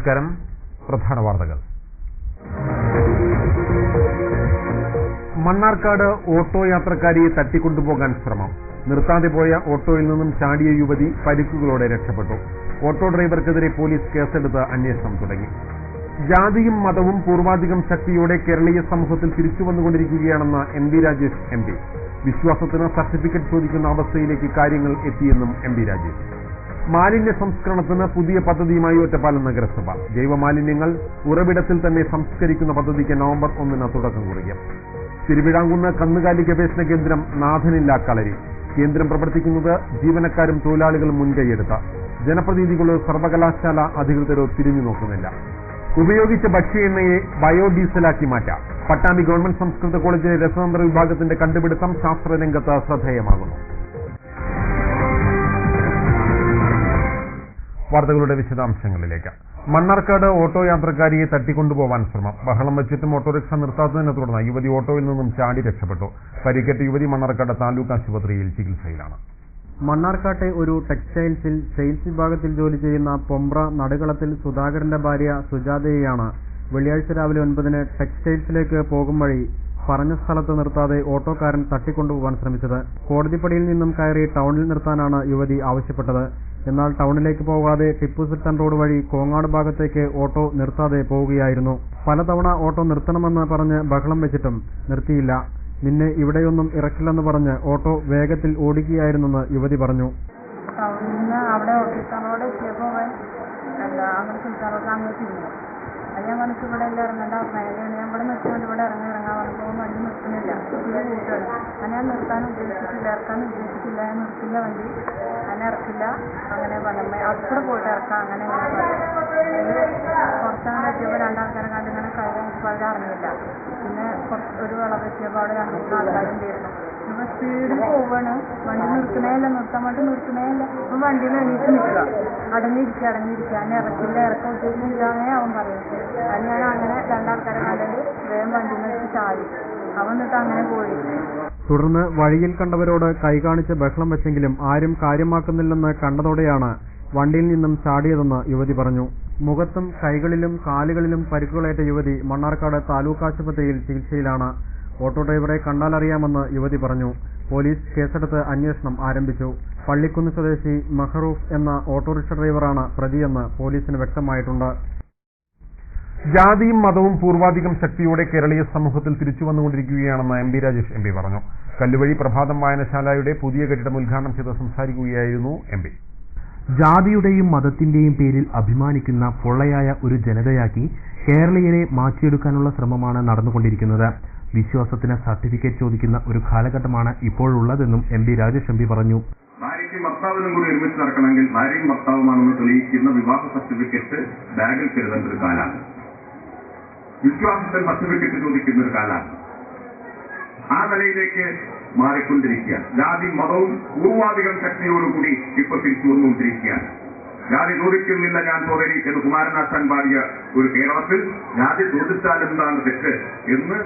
നമസ്കാരം. പ്രധാന വാർത്തകൾ. മണ്ണാർക്കാട് ഓട്ടോ യാത്രക്കാരിയെ തട്ടിക്കൊണ്ടുപോകാൻ ശ്രമം. നിർത്താതെ പോയ ഓട്ടോയിൽ നിന്നും ചാടിയ യുവതി പരിക്കുകളോടെ രക്ഷപ്പെട്ടു. ഓട്ടോ ഡ്രൈവർക്കെതിരെ പോലീസ് കേസെടുത്ത് അന്വേഷണം തുടങ്ങി. ജാതിയും മതവും പൂർവാധികം ശക്തിയോടെ കേരളീയ സമൂഹത്തിൽ തിരിച്ചുവന്നുകൊണ്ടിരിക്കുകയാണെന്ന് M P Rajesh M P. വിശ്വാസത്തിന് സർട്ടിഫിക്കറ്റ് ചോദിക്കുന്ന അവസ്ഥയിലേക്ക് കാര്യങ്ങൾ എത്തിയെന്നും എം പി രാജേഷ്. മാലിന്യ സംസ്കരണത്തിന് പുതിയ പദ്ധതിയുമായി ഒറ്റപ്പാലം നഗരസഭ. ജൈവമാലിന്യങ്ങൾ ഉറവിടത്തിൽ തന്നെ സംസ്കരിക്കുന്ന പദ്ധതിക്ക് നവംബർ 1 തുടക്കം കുറിക്കും. തിരുവിഴാങ്കുന്ന് കന്നുകാലി ഗവേഷണ കേന്ദ്രം നാഥനില്ല കളരി. കേന്ദ്രം പ്രവർത്തിക്കുന്നത് ജീവനക്കാരും തൊഴിലാളികളും മുൻകൈയെടുത്ത. ജനപ്രതിനിധികളോ സർവകലാശാല അധികൃതരോ തിരിഞ്ഞു നോക്കുന്നില്ല. ഉപയോഗിച്ച ഭക്ഷ്യ എണ്ണയെ ബയോഡീസലാക്കി മാറ്റാം. പട്ടാമ്പി ഗവൺമെന്റ് സംസ്കൃത കോളേജിലെ രസതന്ത്ര വിഭാഗത്തിന്റെ കണ്ടുപിടുത്തം ശാസ്ത്രരംഗത്ത് ശ്രദ്ധേയമാകുന്നു. വാർത്തകളുടെ വിശദാംശങ്ങളിലേക്ക്. മണ്ണാർക്കാട് ഓട്ടോ യാത്രക്കാരിയെ തട്ടിക്കൊണ്ടുപോകാൻ ശ്രമം. ബഹളം വെച്ചിട്ടും ഓട്ടോറിക്ഷ നിർത്താത്തതിനെ തുടർന്ന് യുവതി ഓട്ടോയിൽ നിന്നും ചാടി രക്ഷപ്പെട്ടു. പരിക്കേറ്റ യുവതി മണ്ണാർക്കാട് താലൂക്ക് ആശുപത്രിയിൽ ചികിത്സയിലാണ്. മണ്ണാർക്കാട്ടെ ഒരു ടെക്സ്റ്റൈൽസിൽ സെയിൽസ് വിഭാഗത്തിൽ ജോലി ചെയ്യുന്ന പൊമ്പ്ര നടുകളത്തിൽ സുധാകരന്റെ ഭാര്യ സുജാതയെയാണ് വെള്ളിയാഴ്ച രാവിലെ 9 ടെക്സ്റ്റൈൽസിലേക്ക് പോകും വഴി പറഞ്ഞ സ്ഥലത്ത് നിർത്താതെ ഓട്ടോക്കാരൻ തട്ടിക്കൊണ്ടുപോകാൻ ശ്രമിച്ചത്. കോടതിപ്പടിയിൽ നിന്നും കയറി ടൗണിൽ നിർത്താനാണ് യുവതി ആവശ്യപ്പെട്ടത്. എന്നാൽ ടൗണിലേക്ക് പോകാതെ ടിപ്പു സുൽത്താൻ റോഡ് വഴി കോങ്ങാട് ഭാഗത്തേക്ക് ഓട്ടോ നിർത്താതെ പോവുകയായിരുന്നു. പലതവണ ഓട്ടോ നിർത്തണമെന്ന് പറഞ്ഞ് ബഹളം വെച്ചിട്ടും നിർത്തിയില്ല. നിന്നെ ഇവിടെയൊന്നും ഇറക്കില്ലെന്ന് പറഞ്ഞ് ഓട്ടോ വേഗത്തിൽ ഓടിക്കുകയായിരുന്നെന്ന് യുവതി പറഞ്ഞു. ഞാൻ വന്നിട്ട് ഇവിടെ എല്ലാം ഇറങ്ങേണ്ട അവസ്ഥയാണ്. ഞാൻ ഇവിടെ നിർത്തുന്നുണ്ട്. ഇവിടെ ഇറങ്ങാൻ വന്നപ്പോൾ വണ്ടി നിർത്തുന്നില്ല. ഇത് കൂട്ടാണ്. ഞാൻ നിർത്താൻ ഉദ്ദേശിച്ചിട്ടില്ല, ഇറക്കാൻ ഉദ്ദേശിച്ചില്ല. ഞാൻ നിർത്തില്ല വണ്ടി, അങ്ങനെ ഇറക്കില്ല. അങ്ങനെ പറഞ്ഞു അവിടെ പോയിട്ട് ഇറക്കാം. അങ്ങനെ കുറച്ചങ്ങനെ എത്തിയപ്പോൾ രണ്ടാൾക്കാരെ കണ്ട് ഇങ്ങനെ കഴിഞ്ഞപ്പോൾ അവർ അറിഞ്ഞില്ല. പിന്നെ ഒരു വിളവെത്തിയപ്പോൾ അവിടെ 2-3 ആൾക്കാരും തീർന്നു. ഇപ്പം സ്പീഡിൽ പോവാണ്. വണ്ടി നിർത്തണേയില്ല, നിർത്താൻ വേണ്ടി നിർത്തണേയില്ല. ഇപ്പം വണ്ടിയിൽ എണീറ്റ് നിൽക്കുക, അടങ്ങിയിരിക്കുക. ഞാൻ ഇറക്കില്ല, ഇറക്കാൻ ഉദ്ദേശിച്ചില്ലാന്നേ അവൻ പറയും. അത് ഞാൻ അങ്ങനെ 2 ആൾക്കാരെ കണ്ടിട്ട് വേഗം വണ്ടിയിൽ നിന്ന് ചാടി. അവൻ എന്നിട്ട് അങ്ങനെ പോയി. തുടർന്ന് വഴിയിൽ കണ്ടവരോട് കൈ കാണിച്ച് ബഹളം വെച്ചെങ്കിലും ആരും കാര്യമാക്കുന്നില്ലെന്ന് കണ്ടതോടെയാണ് വണ്ടിയിൽ നിന്നും ചാടിയതെന്ന് യുവതി പറഞ്ഞു. മുഖത്തും കൈകളിലും കാലുകളിലും പരിക്കുകളേറ്റ യുവതി മണ്ണാർക്കാട് താലൂക്ക് ആശുപത്രിയിൽ ചികിത്സയിലാണ്. ഓട്ടോ ഡ്രൈവറെ കണ്ടാലറിയാമെന്ന് യുവതി പറഞ്ഞു. പോലീസ് കേസെടുത്ത് അന്വേഷണം ആരംഭിച്ചു. പള്ളിക്കുന്ന് സ്വദേശി മഹറൂഫ് എന്ന ഓട്ടോറിക്ഷ ഡ്രൈവറാണ് പ്രതിയെന്ന് പോലീസിന് വ്യക്തമായിട്ടുണ്ട്. ജാതിയും മതവും പൂർവാധികം ശക്തിയോടെ കേരളീയ സമൂഹത്തിൽ തിരിച്ചുവന്നുകൊണ്ടിരിക്കുകയാണെന്ന് M P Rajesh M P പറഞ്ഞു. കല്ലുവഴി പ്രഭാതം വായനശാലയുടെ പുതിയ കെട്ടിടം ഉദ്ഘാടനം ചെയ്ത് സംസാരിക്കുകയായിരുന്നു എം പി. ജാതിയുടെയും മതത്തിന്റെയും പേരിൽ അഭിമാനിക്കുന്ന പൊള്ളയായ ഒരു ജനതയാക്കി കേരളീയരെ മാറ്റിയെടുക്കാനുള്ള ശ്രമമാണ് നടന്നുകൊണ്ടിരിക്കുന്നത്. വിശ്വാസത്തിന് സർട്ടിഫിക്കറ്റ് ചോദിക്കുന്ന ഒരു കാലഘട്ടമാണ് ഇപ്പോഴുള്ളതെന്നും M P Rajesh M P പറഞ്ഞു. ഭാര്യയ്ക്കും ഭർത്താവിനും കൂടി ഒരുമിച്ച് നടക്കണമെങ്കിൽ ഭാര്യയും ഭർത്താവുമാണെന്ന് തെളിയിക്കുന്ന വിവാഹ സർട്ടിഫിക്കറ്റ് ബാഗിൽ കരുതേണ്ട ഒരു കാലാണ്. വിശ്വാസത്തിൽ സർട്ടിഫിക്കറ്റ് ചോദിക്കുന്ന ഒരു കാലാണ്. ആ നിലയിലേക്ക് മാറിക്കൊണ്ടിരിക്കുക. ജാതി മതവും പൂർവാധികം ശക്തിയോടുകൂടി ഇപ്പൊ തിരിച്ചു വന്നുകൊണ്ടിരിക്കുകയാണ്. ജാതി ചോദിക്കുന്നില്ല ഞാൻ സോദരി എന്ന് കുമാരനാശാൻ പാടിയ ഒരു കേരളത്തിൽ ജാതി ചോദിച്ചാൽ എന്താണ് തെറ്റ് എന്ന്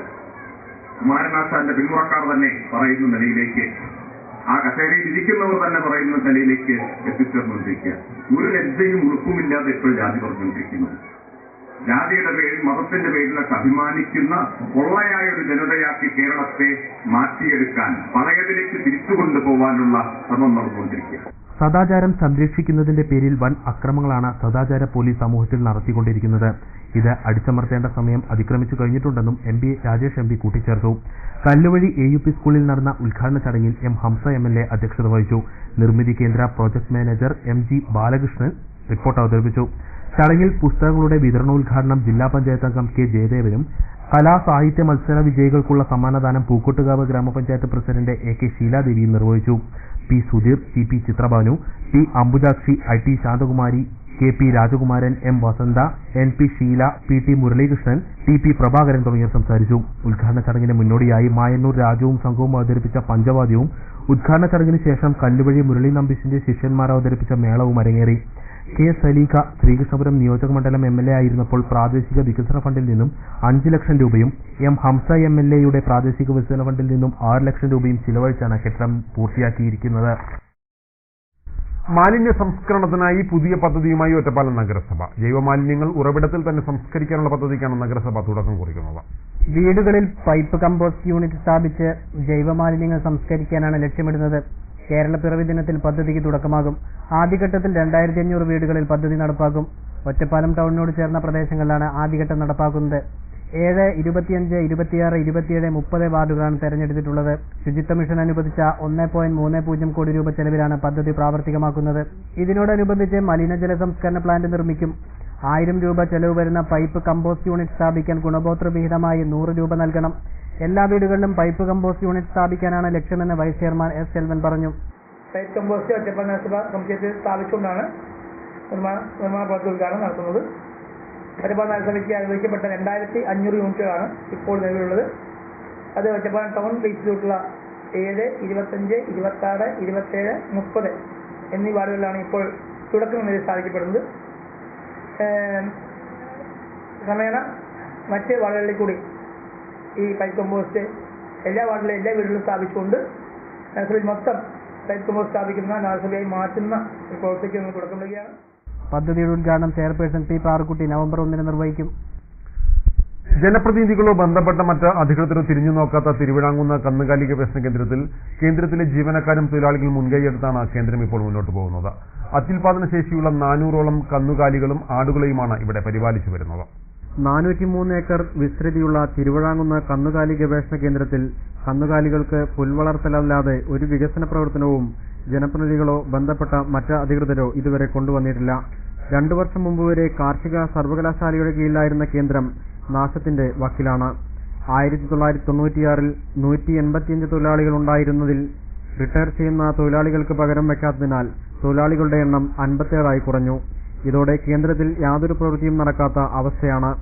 കുമാരനാശാന്റെ പിന്മുറക്കാർ തന്നെ പറയുന്ന നിലയിലേക്ക്, ആ കസേരയിൽ ഇരിക്കുന്നവർ തന്നെ പറയുന്ന നിലയിലേക്ക് എത്തിച്ചേർന്നുകൊണ്ടിരിക്കുക. ഒരു ലജ്ജയും ഉളുപ്പുമില്ലാതെ ഇപ്പോൾ ജാതി പറഞ്ഞുകൊണ്ടിരിക്കുന്നു. ജാതിയുടെ പേരിൽ മതത്തിന്റെ പേരിലൊക്കെ അഭിമാനിക്കുന്ന പൊള്ളയായ ഒരു ജനതയാക്കി കേരളത്തെ മാറ്റിയെടുക്കാൻ പഴയതിലേക്ക് തിരിച്ചു കൊണ്ടുപോകാനുള്ള ശ്രമം നടന്നുകൊണ്ടിരിക്കുക. സദാചാരം സംരക്ഷിക്കുന്നതിന്റെ പേരിൽ വൻ അക്രമങ്ങളാണ് സദാചാര പോലീസ് സമൂഹത്തിൽ നടത്തിക്കൊണ്ടിരിക്കുന്നത്. ഇത് അടിച്ചമർത്തേണ്ട സമയം അതിക്രമിച്ചു കഴിഞ്ഞിട്ടുണ്ടെന്നും M P Rajesh M P കൂട്ടിച്ചേർത്തു. കല്ലുവഴി AUP സ്കൂളിൽ നടന്ന ഉദ്ഘാടന ചടങ്ങിൽ എം ഹംസ MLA അധ്യക്ഷത വഹിച്ചു. നിർമ്മിതി കേന്ദ്ര project manager MG Balakrishnan report അവതരിപ്പിച്ചു. ചടങ്ങിൽ പുസ്തകങ്ങളുടെ വിതരണോദ്ഘാടനം ജില്ലാ പഞ്ചായത്ത് അംഗം K ജയദേവനും കലാ സാഹിത്യ മത്സര വിജയികൾക്കുള്ള സമ്മാനദാനം പൂക്കോട്ടുകാവ് ഗ്രാമപഞ്ചായത്ത് പ്രസിഡന്റ് AK ശീലാദേവിയും നിർവഹിച്ചു. P Sudheer, TP Chitrabhanu, T Ambujakshi, IT Shanthakumari, KP രാജകുമാരൻ, M വസന്ത, NP Sheela, PT Muralikrishnan, TP Prabhakaran തുടങ്ങിയവർ സംസാരിച്ചു. ഉദ്ഘാടന ചടങ്ങിന് മുന്നോടിയായി മായന്നൂർ രാജുവും സംഘവും അവതരിപ്പിച്ച പഞ്ചവാദ്യവും ഉദ്ഘാടന ചടങ്ങിന് ശേഷം കല്ലുവഴി മുരളി നമ്പീശിന്റെ ശിഷ്യന്മാർ അവതരിപ്പിച്ച മേളവും അരങ്ങേറി. K സലീഖ ശ്രീകൃഷ്ണപുരം നിയോജകമണ്ഡലം MLA ആയിരുന്നപ്പോൾ പ്രാദേശിക വികസന ഫണ്ടിൽ നിന്നും 5 ലക്ഷം രൂപയും M ഹംസ MLAയുടെ പ്രാദേശിക വികസന ഫണ്ടിൽ നിന്നും 6 ലക്ഷം രൂപയും ചിലവഴിച്ചാണ് കെട്ടിടം പൂർത്തിയാക്കിയിരിക്കുന്നത്. മാലിന്യ സംസ്കരണത്തിനായി പുതിയ പദ്ധതിയുമായി ഒറ്റപ്പാലം നഗരസഭ. ജൈവമാലിന്യങ്ങൾ ഉറവിടത്തിൽ തന്നെ സംസ്കരിക്കാനുള്ള പദ്ധതിക്കാണ് നഗരസഭ തുടക്കം കുറിക്കുന്നത്. വീടുകളിൽ പൈപ്പ് കമ്പോസ്റ്റ് യൂണിറ്റ് സ്ഥാപിച്ച് ജൈവമാലിന്യങ്ങൾ സംസ്കരിക്കാനാണ് ലക്ഷ്യമിടുന്നത്. കേരളപ്പിറവി ദിനത്തിൽ പദ്ധതിക്ക് തുടക്കമാകും. ആദ്യഘട്ടത്തിൽ 2500 വീടുകളിൽ പദ്ധതി നടപ്പാക്കും. ഒറ്റപ്പാലം ടൗണിനോട് ചേർന്ന പ്രദേശങ്ങളിലാണ് ആദ്യഘട്ടം നടപ്പാക്കുന്നത്. 7, 25, 26, 27, 30 വാർഡുകളാണ് തെരഞ്ഞെടുത്തിട്ടുള്ളത്. ശുചിത്വ മിഷൻ അനുവദിച്ച 1.30 കോടി രൂപ ചെലവിലാണ് പദ്ധതി പ്രാവർത്തികമാക്കുന്നത്. ഇതിനോടനുബന്ധിച്ച് മലിനജല സംസ്കരണ പ്ലാന്റ് നിർമ്മിക്കും. 1000 രൂപ ചെലവ് വരുന്ന പൈപ്പ് കമ്പോസ്റ്റ് യൂണിറ്റ് സ്ഥാപിക്കാൻ ഗുണഭോക്തൃ വിഹിതമായി 100 രൂപ നൽകണം. എല്ലാ വീടുകളിലും പൈപ്പ് കമ്പോസ്റ്റ് യൂണിറ്റ് സ്ഥാപിക്കാനാണ് ലക്ഷ്യമെന്ന് വൈസ് ചെയർമാൻ എസ് സെൽവൻ പറഞ്ഞു. പൈപ്പ് കമ്പോസ്റ്റ് ഒറ്റപ്പാലം നഗരസഭ സമുച്ചയത്തിൽ സ്ഥാപിച്ചുകൊണ്ടാണ് നിർമ്മാണ പ്രവൃത്തി ഉദ്ഘാടനം നടത്തുന്നത്. ഒറ്റപ്പാലം നഗരസഭയ്ക്ക് അനുവദിക്കപ്പെട്ട 2500 യൂണിറ്റുകളാണ് ഇപ്പോൾ നിലവിലുള്ളത്. അത് ഒറ്റപ്പാലം ടൗൺ ബേസിലുള്ള 7, 25, 26, 27, 30 എന്നീ വാർഡുകളിലാണ് ഇപ്പോൾ തുടക്കം നിലയിൽ സ്ഥാപിക്കപ്പെടുന്നത്. ക്രമേണ മറ്റ് വാർഡുകളിൽ കൂടി ഈ പൈപ്പ് കമ്പോസ്റ്റ് എല്ലാ വാർഡിലും എല്ലാ വീടുകളിലും സ്ഥാപിച്ചുകൊണ്ട് നഗരസഭയിൽ മൊത്തം പൈപ്പ് കമ്പോസ്റ്റ് സ്ഥാപിക്കുന്ന നഗരസഭയായി മാറ്റുന്ന ഈ പ്രവൃത്തിക്ക് നമ്മൾ തുടക്കം നൽകുകയാണ്. പദ്ധതിയുടെ ഉദ്ഘാടനം ചെയർപേഴ്സൺ പി പാറുക്കുട്ടി നവംബർ 1 നിർവഹിക്കും. ജനപ്രതിനിധികളോ ബന്ധപ്പെട്ട മറ്റ് അധികൃതരോ തിരിഞ്ഞു നോക്കാത്ത തിരുവിഴാങ്കുന്ന് കന്നുകാലി ഗവേഷണ കേന്ദ്രത്തിലെ ജീവനക്കാരും തൊഴിലാളികളും മുൻകൈയെടുത്താണ് കേന്ദ്രം ഇപ്പോൾ മുന്നോട്ട് പോകുന്നത്. അത്യുൽപാദന ശേഷിയുള്ള 400ഓളം കന്നുകാലികളും ആടുകളെയുമാണ് ഇവിടെ പരിപാലിച്ചു വരുന്നത്. 403 ഏക്കർ വിസ്തൃതിയുള്ള തിരുവിഴാങ്കുന്ന് കന്നുകാലി ഗവേഷണ കേന്ദ്രത്തിൽ കന്നുകാലികൾക്ക് പുൽവളർത്തലല്ലാതെ ഒരു വികസന പ്രവർത്തനവും ജനപ്രതിനിധികളോ ബന്ധപ്പെട്ട മറ്റ് അധികൃതരോ ഇതുവരെ കൊണ്ടുവന്നിട്ടില്ല. 2 വർഷം മുമ്പ് വരെ കാർഷിക സർവകലാശാലയുടെ കീഴിലായിരുന്ന കേന്ദ്രം നാശത്തിന്റെ വക്കിലാണ്. 1996-ൽ 185 തൊഴിലാളികൾ ഉണ്ടായിരുന്നതിൽ റിട്ടയർ ചെയ്യുന്ന തൊഴിലാളികൾക്ക് പകരം വയ്ക്കാത്തതിനാൽ തൊഴിലാളികളുടെ എണ്ണം 57ആയി കുറഞ്ഞു. ഇതോടെ കേന്ദ്രത്തിൽ യാതൊരു പ്രവൃത്തിയും നടക്കാത്ത അവസ്ഥയാണ്.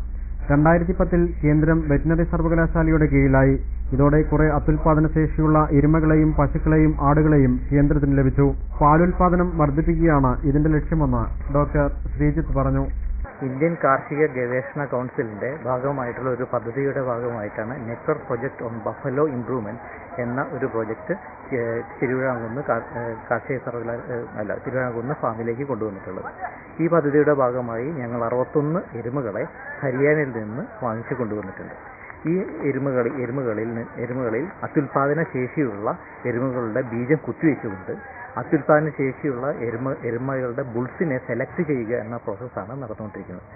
2010-ൽ കേന്ദ്രം വെറ്റിനറി സർവകലാശാലയുടെ കീഴിലായി. ഇതോടെ കുറെ അത്യുൽപാദന ശേഷിയുള്ള എരുമകളെയും പശുക്കളെയും ആടുകളെയും കേന്ദ്രത്തിന് ലഭിച്ചു. പാലുൽപാദനം വർദ്ധിപ്പിക്കുകയാണ് ഇതിന്റെ ലക്ഷ്യമെന്ന് ഡോക്ടർ ശ്രീജിത്ത് പറഞ്ഞു. ഇന്ത്യൻ കാർഷിക ഗവേഷണ കൗൺസിലിന്റെ ഭാഗമായിട്ടുള്ള ഒരു പദ്ധതിയുടെ ഭാഗമായിട്ടാണ് network project on buffalo improvement എന്ന ഒരു പ്രൊജക്ട് തിരുവിഴാങ്കുന്ന് തിരുവിഴാങ്കുന്ന് ഫാമിലേക്ക് കൊണ്ടുവന്നിട്ടുള്ളത്. ഈ പദ്ധതിയുടെ ഭാഗമായി ഞങ്ങൾ 61 എരുമകളെ ഹരിയാനയിൽ നിന്ന് വാങ്ങിച്ചു കൊണ്ടുവന്നിട്ടുണ്ട്. ഈ എരുമകളിൽ അത്യുൽപാദന ശേഷിയുള്ള എരുമകളുടെ ബീജം കുത്തിവെച്ചുകൊണ്ട് അത്യുൽപാദന ശേഷിയുള്ള എരുമകളുടെ ബുൾസിനെ സെലക്ട് ചെയ്യുക എന്ന പ്രോസസ്സാണ് നടന്നുകൊണ്ടിരിക്കുന്നത്.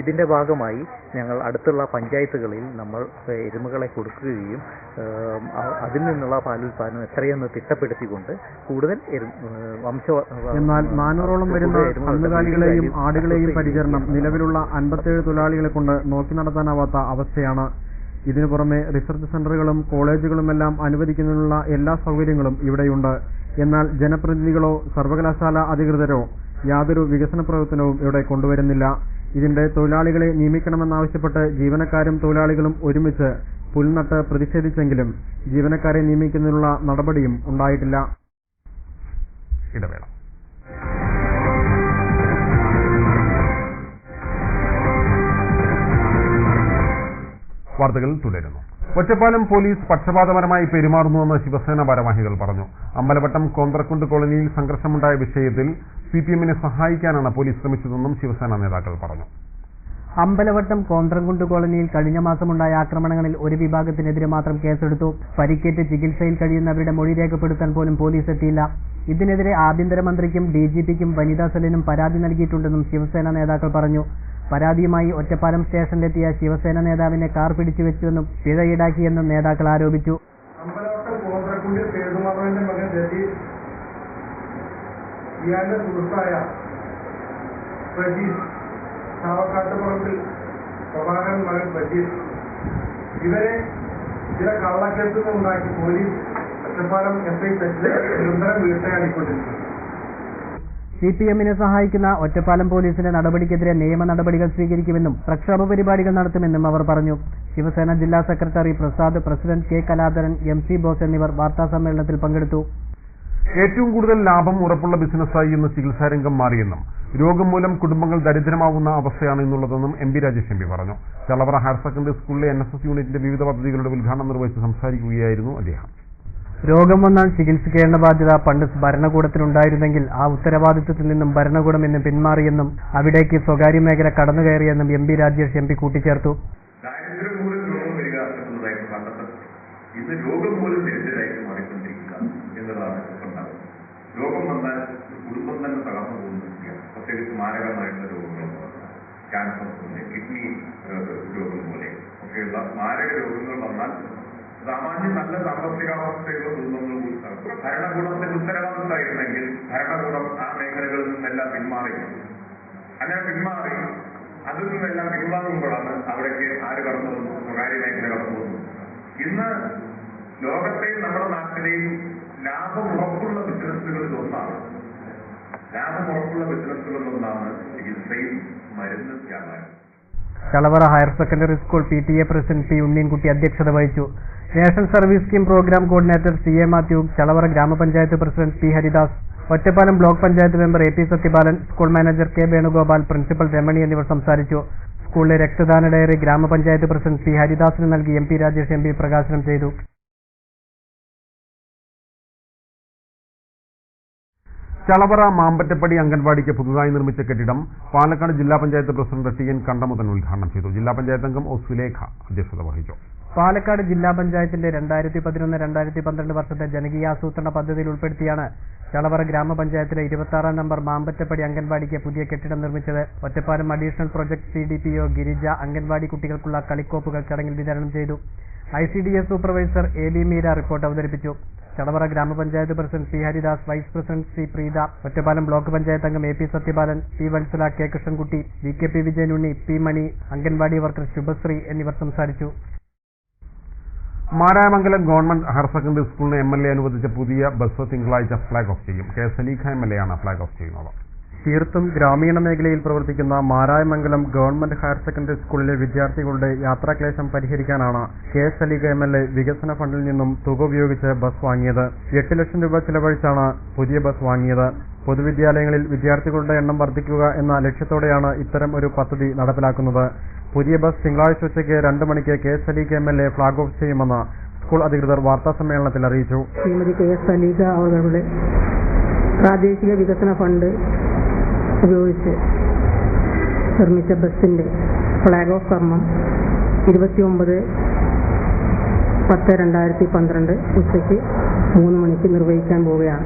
ഇതിന്റെ ഭാഗമായി ഞങ്ങൾ അടുത്തുള്ള പഞ്ചായത്തുകളിൽ നമ്മൾ എരുമകളെ കൊടുക്കുകയും അതിൽ നിന്നുള്ള പാലുൽപാദനം എത്രയെന്ന് തിട്ടപ്പെടുത്തിക്കൊണ്ട് കൂടുതൽ എന്നാൽ 400ഓളം വരുന്ന കന്നുകാലികളെയും ആടുകളെയും പരിചരണം നിലവിലുള്ള 57 തൊഴിലാളികളെ കൊണ്ട് നോക്കി നടത്താനാവാത്ത അവസ്ഥയാണ്. ഇതിനു പുറമെ റിസർച്ച് സെന്ററുകളും കോളേജുകളുമെല്ലാം അനുവദിക്കുന്നതിനുള്ള എല്ലാ സൗകര്യങ്ങളും ഇവിടെയുണ്ട്. എന്നാൽ ജനപ്രതിനിധികളോ സർവകലാശാല അധികൃതരോ യാതൊരു വികസന പ്രവർത്തനവും ഇവിടെ കൊണ്ടുവരുന്നില്ല. ഇതിന്റെ തൊഴിലാളികളെ നിയമിക്കണമെന്നാവശ്യപ്പെട്ട് ജീവനക്കാരും തൊഴിലാളികളും ഒരുമിച്ച് പുൽനട്ട് പ്രതിഷേധിച്ചെങ്കിലും ജീവനക്കാരെ നിയമിക്കുന്നതിനുള്ള നടപടിയും ഉണ്ടായിട്ടില്ല. ഇടവേള. വാർത്തകൾ തുടരുന്നു. ഒറ്റപ്പാലം പോലീസ് പക്ഷപാതപരമായി പെരുമാറുന്നുവെന്ന് ശിവസേന ഭാരവാഹികൾ പറഞ്ഞു. അമ്പലവട്ടം കോന്ത്രക്കുണ്ട് കോളനിയിൽ സംഘർഷമുണ്ടായ വിഷയത്തിൽ CPM-നെ സഹായിക്കാനാണ് പോലീസ് ശ്രമിച്ചതെന്നും ശിവസേന നേതാക്കൾ പറഞ്ഞു. അമ്പലവട്ടം കോന്ത്രക്കുണ്ട് കോളനിയിൽ കഴിഞ്ഞ മാസമുണ്ടായ ആക്രമണങ്ങളിൽ ഒരു വിഭാഗത്തിനെതിരെ മാത്രം കേസെടുത്തു. പരിക്കേറ്റ് ചികിത്സയിൽ കഴിയുന്നവരുടെ മൊഴി രേഖപ്പെടുത്താൻ പോലും പോലീസ് എത്തിയില്ല. ഇതിനെതിരെ ആഭ്യന്തരമന്ത്രിക്കും DGP-ക്കും വനിതാ സെല്ലിനും പരാതി നൽകിയിട്ടുണ്ടെന്നും ശിവസേന നേതാക്കൾ പറഞ്ഞു. പരാതിയുമായി ഒറ്റപ്പാലം സ്റ്റേഷനിലെത്തിയ ശിവസേന നേതാവിനെ കാർ പിടിച്ചുവെച്ചുവെന്നും പിഴ ഈടാക്കിയെന്നും നേതാക്കൾ ആരോപിച്ചു. അമ്പലവട്ടം കോന്ത്രക്കുണ്ട് സേതുമാധവന്റെ മകൻ രതീഷ്, ഇയാളുടെ സുഹൃത്തായ പ്രജീഷ്, ചാവക്കാട്ടുപറമ്പിൽ പ്രഭാകരൻ മകൻ പ്രജീഷ്, ഇവരെ ചില കള്ളക്കേസുകൾ ഉണ്ടാക്കി പോലീസ് ഒറ്റപ്പാലം SI സെറ്റിലെ നിരന്തരം വീഴ്ചയാടിക്കൊണ്ടിരിക്കുന്നു. CPM-നെ സഹായിക്കുന്ന ഒറ്റപ്പാലം പോലീസിന്റെ നടപടിക്കെതിരെ നിയമ നടപടികൾ സ്വീകരിക്കുമെന്നും പ്രക്ഷോഭ പരിപാടികൾ നടത്തുമെന്നും അവർ പറഞ്ഞു. ശിവസേന ജില്ലാ secretary Prasad, president K. Kaladharan, MC boss എന്നിവർ വാർത്താസമ്മേളനത്തിൽ പങ്കെടുത്തു. ഏറ്റവും കൂടുതൽ ലാഭം ഉറപ്പുള്ള ബിസിനസ്സായി ഇന്ന് ചികിത്സാരംഗം മാറിയെന്നും രോഗം മൂലം കുടുംബങ്ങൾ ദരിദ്രമാവുന്ന അവസ്ഥയാണ് ഇന്നുള്ളതെന്നും MP രാജേഷ് MP പറഞ്ഞു. ചളവറ ഹയർ സെക്കൻഡറി സ്കൂളിലെ NSS യൂണിറ്റിന്റെ വിവിധ പദ്ധതികളുടെ ഉദ്ഘാടനം നിർവഹിച്ച് സംസാരിക്കുകയായിരുന്നു അദ്ദേഹം. രോഗം വന്നാൽ ചികിത്സിക്കേണ്ട ബാധ്യത പണ്ട് ഭരണകൂടത്തിനുണ്ടായിരുന്നെങ്കിൽ ആ ഉത്തരവാദിത്വത്തിൽ നിന്നും ഭരണകൂടം ഇന്ന് പിന്മാറിയെന്നും അവിടേക്ക് സ്വകാര്യ മേഖല കടന്നുകയറിയെന്നും MP രാജേഷ് MP കൂട്ടിച്ചേർത്തു. ദാരിദ്ര്യം മൂലം രോഗം വരിക എന്നുള്ളതായിട്ട് കണ്ടെത്തപ്പെട്ടു. ഇന്ന് രോഗം മൂലം ദരിദ്രരായിട്ട് മാറിക്കൊണ്ടിരിക്കുക എന്നതാണ് ഉണ്ടാകുന്നത്. രോഗം വന്നാൽ കുടുംബം തന്നെ തകർന്നു പോകുന്ന സ്ഥിതിയാണ്. പ്രത്യേകിച്ച് മാരകമായിട്ടുള്ള രോഗങ്ങൾ, ക്യാൻസർ പോലെ, കിഡ്നി രോഗം പോലെ ഒക്കെയുള്ള മാരക രോഗങ്ങൾ വന്നാൽ സാമാന്യം നല്ല സാമ്പത്തികാവസ്ഥയുള്ള കുടുംബങ്ങൾ കൂടി തകർക്കും. ഭരണകൂടത്തിന്റെ ഉത്തരവാദിത്തമായിരുന്നെങ്കിൽ ഭരണകൂടം ആ മേഖലകളിൽ നിന്നെല്ലാം പിന്മാറി. അങ്ങനെ പിന്മാറി അതിൽ നിന്നെല്ലാം പിൻവാങ്ങുമ്പോഴാണ് അവിടേക്ക് ആര് കടന്നു വന്നു? സ്വകാര്യ മേഖല കടന്നു വന്നു. ഇന്ന് ലോകത്തെയും നമ്മുടെ നാട്ടിലെയും ലാഭമുറപ്പുള്ള ബിസിനസ്സുകളിൽ ഒന്നാണ് ചികിത്സയും മരുന്ന് വ്യാപാരം. Chalavara higher secondary school PTA president P Unnikutty അധ്യക്ഷത വഹിച്ചു. National service scheme programme coordinator CA Mathew, Chalavara ഗ്രാമപഞ്ചായത്ത് president P Haridas, Ottapalam block panchayat member AP Sathyapalan, school manager K Venugopal, principal Ramani എന്നിവർ സംസാരിച്ചു. സ്കൂളിലെ രക്തദാന ഡയറി ഗ്രാമപഞ്ചായത്ത് പ്രസിഡന്റ് P ഹരിദാസിന് നൽകി MP രാജേഷ് MP പ്രകാശനം ചെയ്തു. ചളവറ മാമ്പറ്റപ്പടി അംഗൻവാടിക്ക് പുതുതായി നിർമ്മിച്ച കെട്ടിടം പാലക്കാട് ജില്ലാ പഞ്ചായത്ത് പ്രസിഡന്റ് TN കണ്ടമുതൻ ഉദ്ഘാടനം ചെയ്തു. ജില്ലാ പഞ്ചായത്ത് അംഗം O സുലേഖ അധ്യക്ഷത വഹിച്ചു. പാലക്കാട് ജില്ലാ പഞ്ചായത്തിന്റെ 2011-2012 വർഷത്തെ ജനകീയാസൂത്രണ പദ്ധതിയിൽ ഉൾപ്പെടുത്തിയാണ് ചളവറ ഗ്രാമപഞ്ചായത്തിലെ 26 നമ്പർ മാമ്പറ്റപ്പടി അംഗൻവാടിക്ക് പുതിയ കെട്ടിടം നിർമ്മിച്ചത്. Ottapalam additional project CDPO Girija anganwadi കുട്ടികൾക്കുള്ള കളിക്കോപ്പുകൾ ചടങ്ങിൽ വിതരണം ചെയ്തു. ICDS supervisor AB Meera report അവതരിപ്പിച്ചു. ചളവറ ഗ്രാമപഞ്ചായത്ത് president P Haridas, vice president C Preetha, Ottapalam block panchayat അംഗം AP Sathyapalan, P Vatsala, K Krishnankutty, VKP Vijayanunni, P Mani, anganwadi worker Subhasree എന്നിവർ സംസാരിച്ചു. മാരായമംഗലം ഗവൺമെന്റ് ഹയർ സെക്കൻഡറി സ്കൂളിന് MLA അനുവദിച്ച പുതിയ ബസ് തിങ്കളാഴ്ച ഫ്ളാഗ് ഓഫ് ചെയ്യും. K സലീഖ MLA ആണ് ഫ്ളാഗ് ഓഫ് ചെയ്യുന്നത്. തീർത്തും ഗ്രാമീണ മേഖലയിൽ പ്രവർത്തിക്കുന്ന മാരായമംഗലം ഗവൺമെന്റ് ഹയർ സെക്കൻഡറി സ്കൂളിലെ വിദ്യാർത്ഥികളുടെ യാത്രാക്ലേശം പരിഹരിക്കാനാണ് K സലീഖ MLA വികസന ഫണ്ടിൽ നിന്നും തുക ഉപയോഗിച്ച് ബസ് വാങ്ങിയത്. 8 ലക്ഷം രൂപ ചിലവഴിച്ചാണ് പുതിയ ബസ് വാങ്ങിയത്. പൊതുവിദ്യാലയങ്ങളിൽ വിദ്യാർത്ഥികളുടെ എണ്ണം വർദ്ധിക്കുക എന്ന ലക്ഷ്യത്തോടെയാണ് ഇത്തരം ഒരു പദ്ധതി നടപ്പിലാക്കുന്നത്. പുതിയ ബസ് തിങ്കളാഴ്ച ഉച്ചയ്ക്ക് 2 മണിക്ക് K Saleekha MLA flag off ചെയ്യുമെന്ന് സ്കൂൾ അധികൃതർ വാർത്താസമ്മേളനത്തിൽ അറിയിച്ചു. ശ്രീമതി K സലീഖ അവരുടെ പ്രാദേശിക വികസന ഫണ്ട് ഉപയോഗിച്ച് നിർമ്മിച്ച ബസിന്റെ ഫ്ളാഗ് ഓഫ് കർമ്മം 29/10/2012 ഉച്ചയ്ക്ക് 3 മണിക്ക് നിർവഹിക്കാൻ പോവുകയാണ്.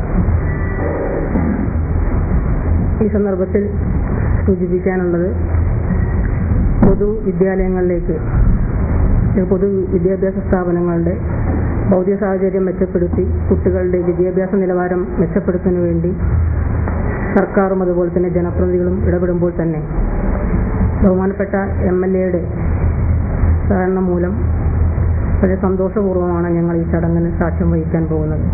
ഈ സന്ദർഭത്തിൽ സൂചിപ്പിക്കാനുള്ളത്, പൊതുവിദ്യാലയങ്ങളിലേക്ക് പൊതുവിദ്യാഭ്യാസ സ്ഥാപനങ്ങളുടെ ഭൗതിക സാഹചര്യം മെച്ചപ്പെടുത്തി കുട്ടികളുടെ വിദ്യാഭ്യാസ നിലവാരം മെച്ചപ്പെടുത്തുന്നതിനു വേണ്ടി സർക്കാരും അതുപോലെ തന്നെ ജനപ്രതിനിധികളും ഇടപെടുമ്പോൾ തന്നെ ബഹുമാനപ്പെട്ട MLAയുടെ സഹകരണം മൂലം വളരെ സന്തോഷപൂർവ്വമാണ് ഞങ്ങൾ ഈ ചടങ്ങിന് സാക്ഷ്യം വഹിക്കാൻ പോകുന്നത്.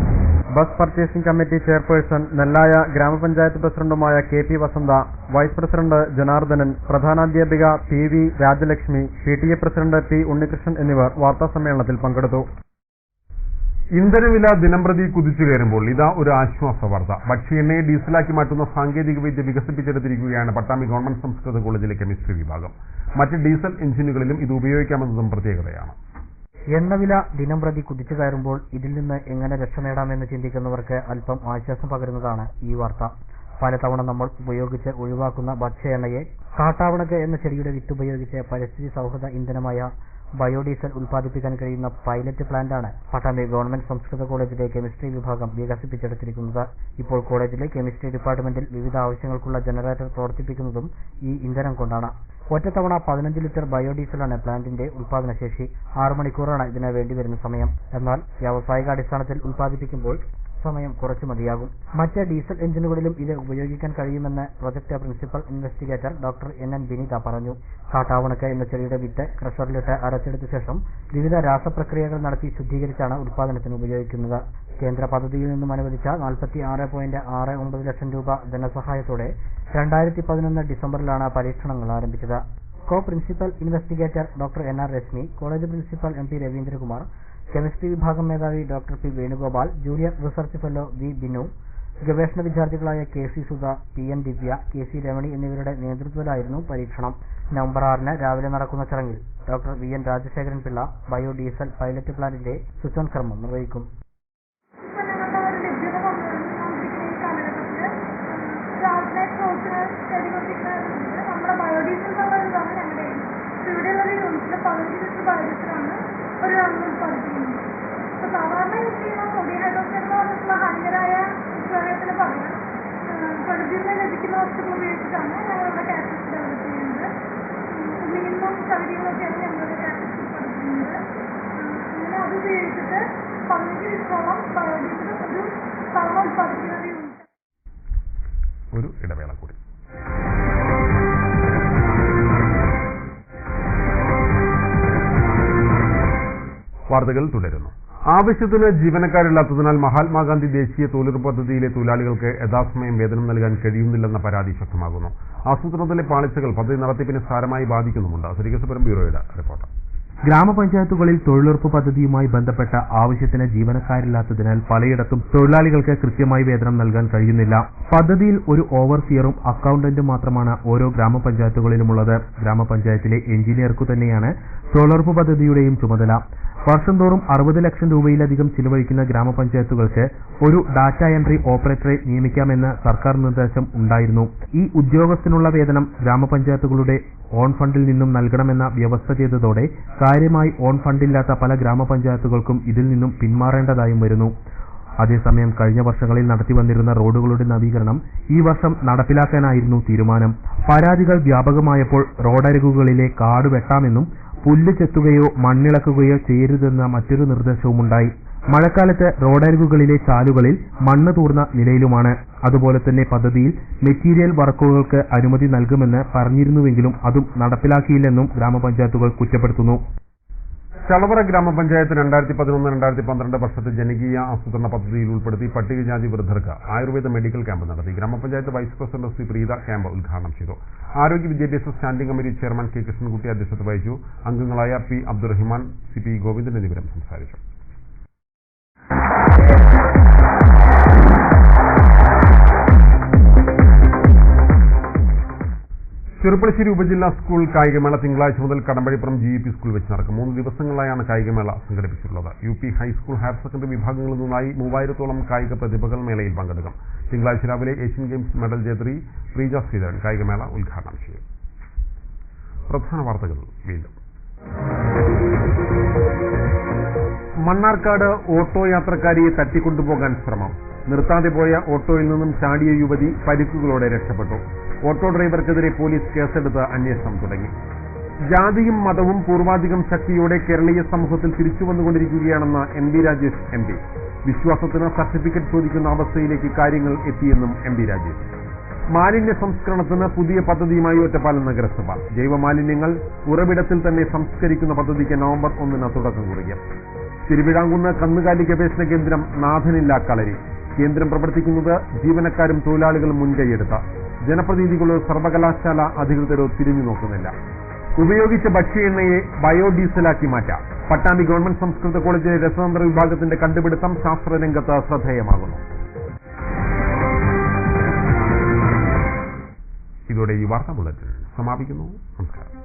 Bus purchasing committee chairperson Nellaya ഗ്രാമപഞ്ചായത്ത് പ്രസിഡന്റുമായ KP Vasantha, vice president Janardhanan, പ്രധാനാധ്യാപിക PV Rajalakshmi, PTA president P Unnikrishnan എന്നിവർ വാർത്താസമ്മേളനത്തിൽ പങ്കെടുത്തു. ഇന്ധനവില ദിനംപ്രതി കുതിച്ചു കയറുമ്പോൾ ഇതാ ഒരു ആശ്വാസ വാർത്ത. ഭക്ഷ്യ ഡീസലാക്കി മാറ്റുന്ന സാങ്കേതിക വിദ്യ വികസിപ്പിച്ചെടുത്തിരിക്കുകയാണ് പട്ടാമ്പി ഗവൺമെന്റ് സംസ്കൃത കോളേജിലെ കെമിസ്ട്രി വിഭാഗം. മറ്റ് ഡീസൽ എഞ്ചിനുകളിലും ഇത് ഉപയോഗിക്കാമെന്നതും പ്രത്യേകതയാണ്. എണ്ണവില ദിനംപ്രതി കുതിച്ചു കയറുമ്പോൾ ഇതിൽ നിന്ന് എങ്ങനെ രക്ഷ നേടാമെന്ന് ചിന്തിക്കുന്നവർക്ക് അല്പം ആശ്വാസം പകരുന്നതാണ് ഈ വാർത്ത. പലതവണ നമ്മൾ ഉപയോഗിച്ച് ഒഴിവാക്കുന്ന ഭക്ഷ്യ എണ്ണയെ കാട്ടാവണക്ക് എന്ന ചെടിയുടെ വിത്ത് ഉപയോഗിച്ച് പരിസ്ഥിതി സൗഹൃദ ഇന്ധനമായ ബയോഡീസൽ ഉൽപ്പാദിപ്പിക്കാൻ കഴിയുന്ന പൈലറ്റ് പ്ലാന്റാണ് പട്ടാമ്പി ഗവൺമെന്റ് സംസ്കൃത കോളേജിലെ കെമിസ്ട്രി വിഭാഗം വികസിപ്പിച്ചെടുത്തിരിക്കുന്നത്. ഇപ്പോൾ കോളേജിലെ കെമിസ്ട്രി ഡിപ്പാർട്ട്മെന്റിൽ വിവിധ ആവശ്യങ്ങൾക്കുള്ള ജനറേറ്റർ പ്രവർത്തിപ്പിക്കുന്നതും ഈ ഇന്ധനം കൊണ്ടാണ്. ഒറ്റത്തവണ 15 ലിറ്റർ ബയോഡീസലാണ് പ്ലാന്റിന്റെ ഉൽപ്പാദനശേഷി. 6 മണിക്കൂറാണ് ഇതിന് വേണ്ടിവരുന്ന സമയം. എന്നാൽ വ്യാവസായിക അടിസ്ഥാനത്തിൽ ഉൽപ്പാദിപ്പിക്കുമ്പോൾ സമയം കുറച്ചു മതിയാകും. മറ്റ് ഡീസൽ എഞ്ചിനുകളിലും ഇത് ഉപയോഗിക്കാൻ കഴിയുമെന്ന് project principal investigator doctor NN Binitha പറഞ്ഞു. കാട്ടാവണക്ക് എന്ന ചെടിയുടെ വിത്ത് ക്രഷറിലിട്ട് അരച്ചെടുത്ത ശേഷം വിവിധ രാസപ്രക്രിയകൾ നടത്തി ശുദ്ധീകരിച്ചാണ് ഉൽപ്പാദനത്തിന് ഉപയോഗിക്കുന്നത്. കേന്ദ്ര പദ്ധതിയിൽ നിന്നും അനുവദിച്ച 46.69 ലക്ഷം രൂപ ധനസഹായത്തോടെ 2011 ഡിസംബറിലാണ് പരീക്ഷണങ്ങൾ ആരംഭിച്ചത്. Co principal investigator doctor NR Reshmi, college principal MP Ravindrakumar, chemistry വിഭാഗം മേധാവി doctor P Venugopal, junior research fellow V Binu, ഗവേഷണ വിദ്യാർത്ഥികളായ KC സുധ, PN ദിവ്യ, KC രമണി എന്നിവരുടെ നേതൃത്വത്തിലായിരുന്നു പരീക്ഷണം. നവംബർ 6 രാവിലെ നടക്കുന്ന ചടങ്ങിൽ doctor VN Rajasekharan Pillai biodiesel pilot പ്ലാന്റിന്റെ സ്വിച്ച് ഓൺ കർമ്മം നിർവഹിക്കും. യൂസ് ചെയ്യുന്ന സോഡിയം ഹൈഡ്രോക്സൈഡ് എന്ന് പറഞ്ഞിട്ടുള്ള ഹാനികരായ പ്രയോഗത്തിന് പകരം പ്രകൃതിയിൽ നിന്ന് ലഭിക്കുന്ന വസ്തുക്കൾ ഉപയോഗിച്ചിട്ടാണ് ഞങ്ങളുടെ കാറ്റലിസ്റ്റ് ഡെവലപ്പ് ചെയ്യുന്നത്. ഉള്ളിലും ചകിരികളൊക്കെയാണ് ഞങ്ങളുടെ കാറ്റലിസ്റ്റ് പഠിക്കുന്നത്. അങ്ങനെ അത് ഉപയോഗിച്ചിട്ട് 15 ലിറ്ററോളം ബയോഡീസൽ ഒരു തവണ ഉത്പാദിക്കുന്ന ഒരു യൂണിറ്റ്. ഒരു ഇടവേള കൂടി. വാർത്തകൾ തുടരുന്നു. ആവശ്യത്തിന് ജീവനക്കാരില്ലാത്തതിനാൽ മഹാത്മാഗാന്ധി ദേശീയ തൊഴിലുറപ്പ് പദ്ധതിയിലെ തൊഴിലാളികൾക്ക് യഥാസമയം വേതനം നൽകാൻ കഴിയുന്നില്ലെന്ന പരാതി ശക്തമാകുന്നു. ആസൂത്രണത്തിലെ പാളിച്ചകൾ പദ്ധതി നടത്തിപ്പിനെ സാരമായി ബാധിക്കുന്നുമുണ്ട്. ശ്രീകൃഷ്ണപുരം ബ്യൂറോയുടെ റിപ്പോർട്ട്. ഗ്രാമപഞ്ചായത്തുകളിൽ തൊഴിലുറപ്പ് പദ്ധതിയുമായി ബന്ധപ്പെട്ട ആവശ്യത്തിന് ജീവനക്കാരില്ലാത്തതിനാൽ പലയിടത്തും തൊഴിലാളികൾക്ക് കൃത്യമായി വേതനം നൽകാൻ കഴിയുന്നില്ല. പദ്ധതിയിൽ ഒരു ഓവർസിയറും അക്കൗണ്ടന്റും മാത്രമാണ് ഓരോ ഗ്രാമപഞ്ചായത്തുകളിലുമുള്ളത്. ഗ്രാമപഞ്ചായത്തിലെ എഞ്ചിനീയർക്കു തന്നെയാണ് തൊഴിലുറപ്പ് പദ്ധതിയുടെയും ചുമതല. വർഷം തോറും 60 ലക്ഷം രൂപയിലധികം ചിലവഴിക്കുന്ന ഗ്രാമപഞ്ചായത്തുകൾക്ക് ഒരു ഡാറ്റ എൻട്രി ഓപ്പറേറ്ററെ നിയമിക്കാമെന്ന് സർക്കാർ നിർദ്ദേശം ഉണ്ടായിരുന്നു. ഈ ഉദ്യോഗസ്ഥനുള്ള വേതനം ഗ്രാമപഞ്ചായത്തുകളുടെ ഓൺ ഫണ്ടിൽ നിന്നും നൽകണമെന്ന വ്യവസ്ഥ ചെയ്തതോടെ കാര്യമായി ഓൺ ഫണ്ടില്ലാത്ത പല ഗ്രാമപഞ്ചായത്തുകൾക്കും ഇതിൽ നിന്നും പിന്മാറേണ്ടതായും വരുന്നു. അതേസമയം കഴിഞ്ഞ വർഷങ്ങളിൽ നടത്തിവന്നിരുന്ന റോഡുകളുടെ നവീകരണം ഈ വർഷം നടപ്പിലാക്കാനായിരുന്നു തീരുമാനം. പരാതികൾ വ്യാപകമായപ്പോൾ റോഡരികുകളിലെ കാട് വെട്ടാമെന്നും പുല്ല് ചെത്തുകയോ മണ്ണിളക്കുകയോ ചെയ്യരുതെന്ന മറ്റൊരു നിർദ്ദേശവുമുണ്ടായി. മഴക്കാലത്ത് റോഡരികുകളിലെ ചാലുകളിൽ മണ്ണ് തൂർന്ന നിലയിലുമാണ്. അതുപോലെ തന്നെ പദ്ധതിയിൽ മെറ്റീരിയൽ വർക്കുകൾക്ക് അനുമതി നൽകുമെന്ന് പറഞ്ഞിരുന്നുവെങ്കിലും അതും നടപ്പിലാക്കിയില്ലെന്നും ഗ്രാമപഞ്ചായത്തുകൾ കുറ്റപ്പെടുത്തുന്നു. ചളവറ ഗ്രാമപഞ്ചായത്ത് 2011-2012 വർഷത്തെ ജനകീയ ആസൂത്രണ പദ്ധതിയിൽ ഉൾപ്പെടുത്തി പട്ടികജാതി വൃദ്ധർക്ക് ആയുർവേദ മെഡിക്കൽ ക്യാമ്പ് നടത്തി. Gramapanchayat vice president Sree Preetha camp ഉദ്ഘാടനം ചെയ്തു. ആരോഗ്യ വിദ്യാഭ്യാസ standing committee chairman K Krishnankutty അധ്യക്ഷത വഹിച്ചു. അംഗങ്ങളായ P Abdurahiman, C P Govindan എന്നിവരും സംസാരിച്ചു. ചെറുപ്പളശ്ശേരി ഉപജില്ലാ സ്കൂൾ കായികമേള തിങ്കളാഴ്ച മുതൽ കടമ്പഴിപ്പുറം GUP സ്കൂൾ വെച്ച് നടക്കും. 3 ദിവസങ്ങളിലായാണ് കായികമേള സംഘടിപ്പിച്ചിട്ടുള്ളത്. UP ഹൈസ്കൂൾ, ഹയർ സെക്കൻഡറി വിഭാഗങ്ങളിൽ നിന്നായി 3000-ഓളം കായിക പ്രതിഭകൾ മേളയിൽ പങ്കെടുക്കും. തിങ്കളാഴ്ച രാവിലെ ഏഷ്യൻ ഗെയിംസ് മെഡൽ ജേത്രി പ്രീജ ശ്രീധരൻ കായികമേള ഉദ്ഘാടനം ചെയ്യും. പ്രധാന വാർത്തകൾ വീണ്ടും. മണ്ണാർക്കാട് ഓട്ടോ യാത്രക്കാരിയെ തട്ടിക്കൊണ്ടുപോകാൻ ശ്രമം. നിർത്താതെ പോയ ഓട്ടോയിൽ നിന്നും ചാടിയ യുവതി പരിക്കുകളോടെ രക്ഷപ്പെട്ടു. ഓട്ടോ ഡ്രൈവർക്കെതിരെ പോലീസ് കേസെടുത്ത് അന്വേഷണം തുടങ്ങി. ജാതിയും മതവും പൂർവാധികം ശക്തിയോടെ കേരളീയ സമൂഹത്തിൽ തിരിച്ചുവന്നുകൊണ്ടിരിക്കുകയാണെന്ന് MB രാജേഷ് MP. വിശ്വാസത്തിന് സർട്ടിഫിക്കറ്റ് ചോദിക്കുന്ന അവസ്ഥയിലേക്ക് കാര്യങ്ങൾ എത്തിയെന്നും MB രാജേഷ്. മാലിന്യ സംസ്കരണത്തിന് പുതിയ പദ്ധതിയുമായി ഒറ്റപ്പാലം നഗരസഭ. ജൈവമാലിന്യങ്ങൾ ഉറവിടത്തിൽ തന്നെ സംസ്കരിക്കുന്ന പദ്ധതിക്ക് നവംബർ 1-ന് തുടക്കം കുറിക്കും. തിരുവിഴാങ്കുന്ന് കന്നുകാലി ഗവേഷണ കേന്ദ്രം നാഥനില്ല കളരി. കേന്ദ്രം പ്രവർത്തിക്കുന്നത് ജീവനക്കാരും തൊഴിലാളികളും മുൻകൈയെടുത്ത. ജനപ്രതിനിധികളോ സർവകലാശാല അധികൃതരോ തിരിഞ്ഞു നോക്കുന്നില്ല. ഉപയോഗിച്ച ഭക്ഷ്യ എണ്ണയെ ബയോഡീസലാക്കി മാറ്റാം. പട്ടാമ്പി ഗവൺമെന്റ് സംസ്കൃത കോളേജിലെ രസതന്ത്ര വിഭാഗത്തിന്റെ കണ്ടുപിടുത്തം ശാസ്ത്രരംഗത്ത് ശ്രദ്ധേയമാകുന്നു. ഇതോടെ ഈ വാർത്താ ബുള്ളറ്റിൻ സമാപിക്കുന്നു. നമസ്കാരം.